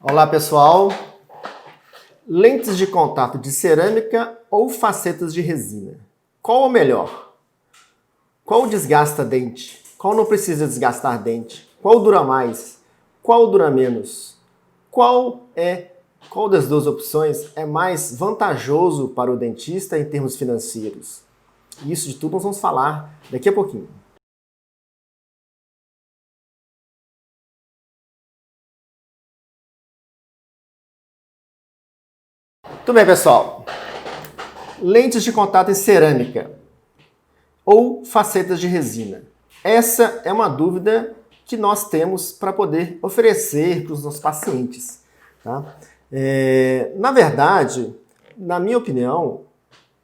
Olá pessoal, lentes de contato de cerâmica ou facetas de resina? Qual o melhor? Qual desgasta dente? Qual não precisa desgastar dente? Qual dura mais? Qual dura menos? Qual das duas opções é mais vantajoso para o dentista em termos financeiros? Isso de tudo nós vamos falar daqui a pouquinho. Tudo bem, pessoal? Lentes de contato em cerâmica ou facetas de resina? Essa é uma dúvida que nós temos para poder oferecer para os nossos pacientes. Tá? Na verdade, na minha opinião,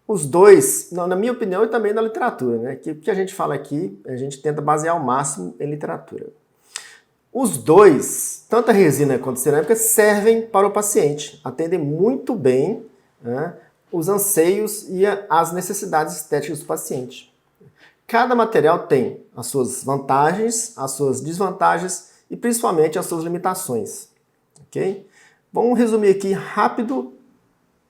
os dois, na minha opinião e também na literatura, né? Que o que a gente fala aqui, a gente tenta basear ao máximo em literatura. Os dois, tanto a resina quanto a cerâmica, servem para o paciente, atendem muito bem, né, os anseios e as necessidades estéticas do paciente. Cada material tem as suas vantagens, as suas desvantagens e principalmente as suas limitações. Ok? Vamos resumir aqui rápido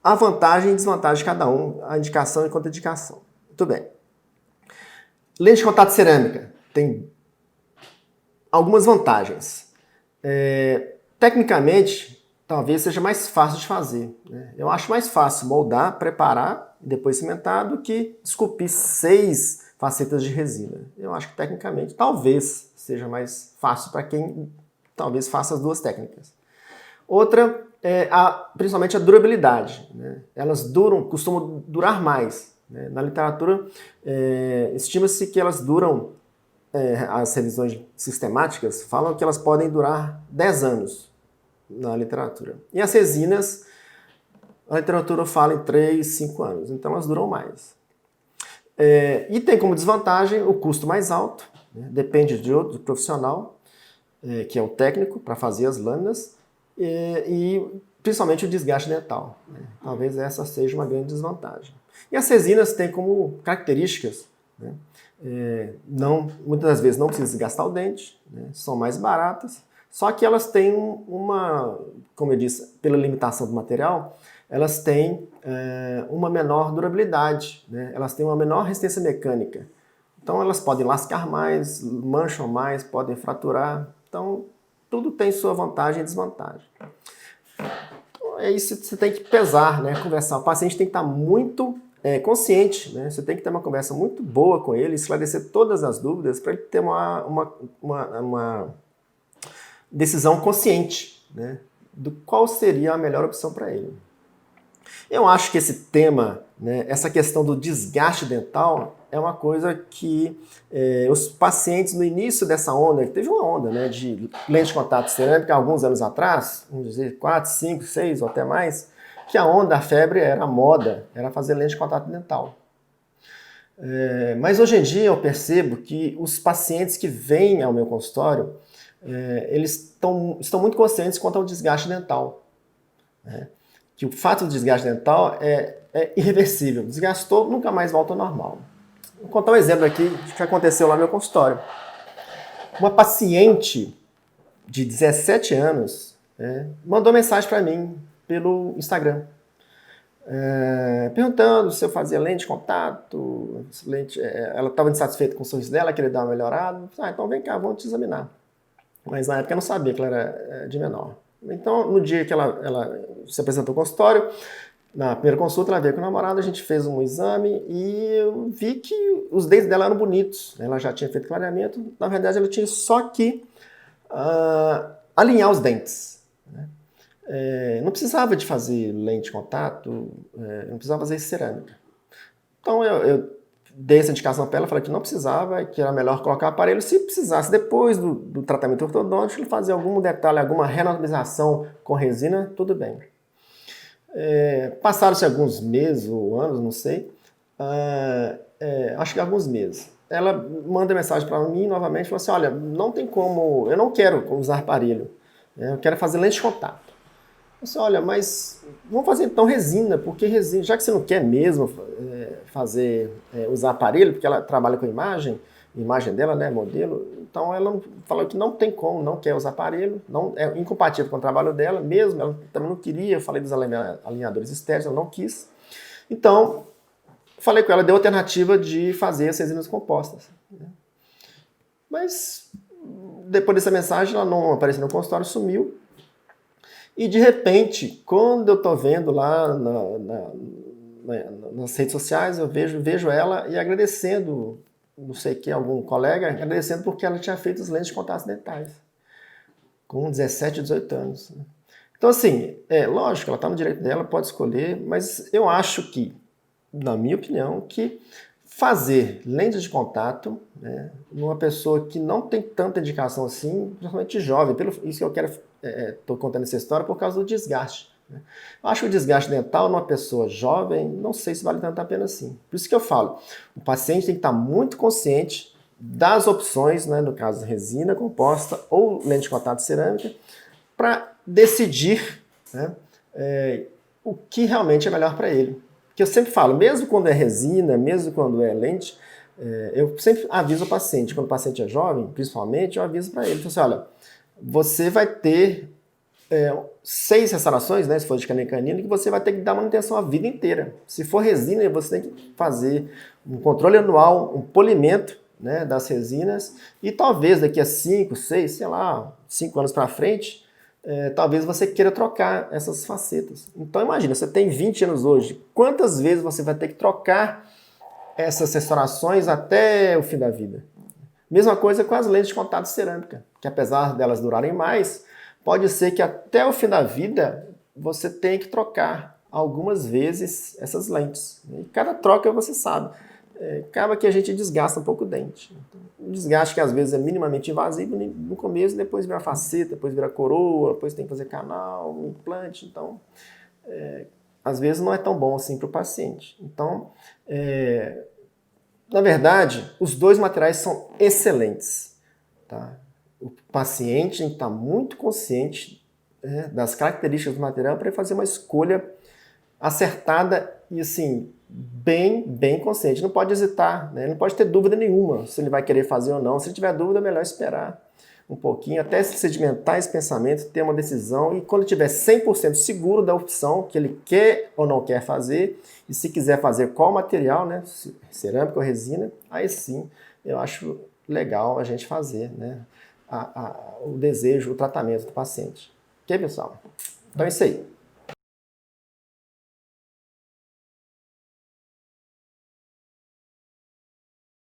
a vantagem e desvantagem de cada um, a indicação e contraindicação. Muito bem. Lente de contato cerâmica tem algumas vantagens. Tecnicamente, talvez seja mais fácil de fazer. Né? Eu acho mais fácil moldar, preparar e depois cimentar do que esculpir 6 facetas de resina. Eu acho que tecnicamente talvez seja mais fácil para quem talvez faça as duas técnicas. Outra é principalmente a durabilidade. Né? Elas costumam durar mais. Né? Na literatura, estima-se que elas duram, as revisões sistemáticas falam que elas podem durar 10 anos na literatura. E as resinas, a literatura fala em 3, 5 anos. Então elas duram mais. E tem como desvantagem o custo mais alto, né? Depende do profissional, que é o técnico, para fazer as lâminas, e principalmente o desgaste dental. Né? Talvez essa seja uma grande desvantagem. E as resinas têm como características, né? Muitas das vezes não precisa desgastar o dente, né? São mais baratas, só que elas têm como eu disse, pela limitação do material, elas têm uma menor durabilidade, né? Elas têm uma menor resistência mecânica. Então elas podem lascar mais, mancham mais, podem fraturar. Então tudo tem sua vantagem e desvantagem. Então, é isso que você tem que pesar, né? Conversar. O paciente tem que estar muito consciente, né? Você tem que ter uma conversa muito boa com ele, esclarecer todas as dúvidas para ele ter uma decisão consciente, né? Do qual seria a melhor opção para ele. Eu acho que esse tema, né, essa questão do desgaste dental, é uma coisa que os pacientes no início dessa onda, teve uma onda, né, de lente de contato cerâmica alguns anos atrás, vamos dizer 4, 5, 6 ou até mais, que a febre era a moda, era fazer lente de contato dental. Mas hoje em dia eu percebo que os pacientes que vêm ao meu consultório, eles estão muito conscientes quanto ao desgaste dental. Né? Que o fato do desgaste dental é irreversível. Desgastou, nunca mais volta ao normal. Vou contar um exemplo aqui do que aconteceu lá no meu consultório. Uma paciente de 17 anos mandou mensagem para mim pelo Instagram, perguntando se eu fazia lente de contato, ela estava insatisfeita com o sorriso dela, queria dar uma melhorada. Então vem cá, vamos te examinar. Mas na época eu não sabia que ela era de menor. Então, no dia que ela se apresentou ao consultório, na primeira consulta, ela veio com o namorado, a gente fez um exame e eu vi que os dentes dela eram bonitos. Ela já tinha feito clareamento, na verdade ela tinha só que alinhar os dentes. Né? Não precisava de fazer lente de contato, não precisava fazer cerâmica. Então eu dei essa indicação para ela, falei que não precisava, que era melhor colocar aparelho. Se precisasse, depois do tratamento ortodôntico, ele fazer algum detalhe, alguma renormalização com resina, tudo bem. Passaram-se alguns meses ou anos, não sei, acho que alguns meses. Ela manda mensagem para mim novamente, falou assim, olha, não tem como, eu não quero usar aparelho, eu quero fazer lente de contato. Eu disse, olha, mas vamos fazer então resina, porque resina, já que você não quer mesmo usar aparelho, porque ela trabalha com imagem, imagem dela, né, modelo. Então ela falou que não tem como, não quer usar aparelho, não, é incompatível com o trabalho dela mesmo, ela também não queria, eu falei dos alinhadores estéreis, ela não quis. Então, falei com ela, deu a alternativa de fazer as resinas compostas. Mas, depois dessa mensagem, ela não apareceu no consultório, sumiu. E, de repente, quando eu estou vendo lá nas redes sociais, eu vejo ela e agradecendo, não sei quem, algum colega, agradecendo porque ela tinha feito as lentes de contato dentais, com 17, 18 anos. Então, assim, lógico, ela está no direito dela, pode escolher, mas eu acho que, na minha opinião, que fazer lentes de contato, né, numa pessoa que não tem tanta indicação assim, principalmente jovem, isso que eu quero, estou contando essa história por causa do desgaste. Né? Eu acho que o desgaste dental numa pessoa jovem, não sei se vale tanto a pena assim. Por isso que eu falo, o paciente tem que estar muito consciente das opções, né, no caso resina composta ou lente de contato cerâmica, para decidir, né, o que realmente é melhor para ele. Que eu sempre falo, mesmo quando é resina, mesmo quando é lente, eu sempre aviso o paciente, quando o paciente é jovem, principalmente, eu aviso para ele, assim, olha, você vai ter 6 restaurações, né, se for de canina, que você vai ter que dar manutenção a vida inteira. Se for resina, você tem que fazer um controle anual, um polimento, né, das resinas, e talvez daqui a 5, 6, sei lá, 5 anos para frente, talvez você queira trocar essas facetas. Então imagina, você tem 20 anos hoje, quantas vezes você vai ter que trocar essas restaurações até o fim da vida? Mesma coisa com as lentes de contato cerâmica, que apesar delas durarem mais, pode ser que até o fim da vida você tenha que trocar algumas vezes essas lentes. E cada troca você sabe. Acaba que a gente desgasta um pouco o dente. Um desgaste que às vezes é minimamente invasivo no começo, depois vira faceta, depois vira coroa, depois tem que fazer canal, um implante. Então, às vezes não é tão bom assim para o paciente. Então, na verdade, os dois materiais são excelentes. Tá? O paciente tem que estar muito consciente das características do material para fazer uma escolha acertada e assim, bem consciente. Não pode hesitar, né? Não pode ter dúvida nenhuma se ele vai querer fazer ou não. Se tiver dúvida, é melhor esperar um pouquinho, até se sedimentar esse pensamento, ter uma decisão e quando tiver 100% seguro da opção que ele quer ou não quer fazer, e se quiser fazer qual material, né? Cerâmica ou resina, aí sim eu acho legal a gente fazer, né? O desejo, o tratamento do paciente. Ok, pessoal? Então é isso aí.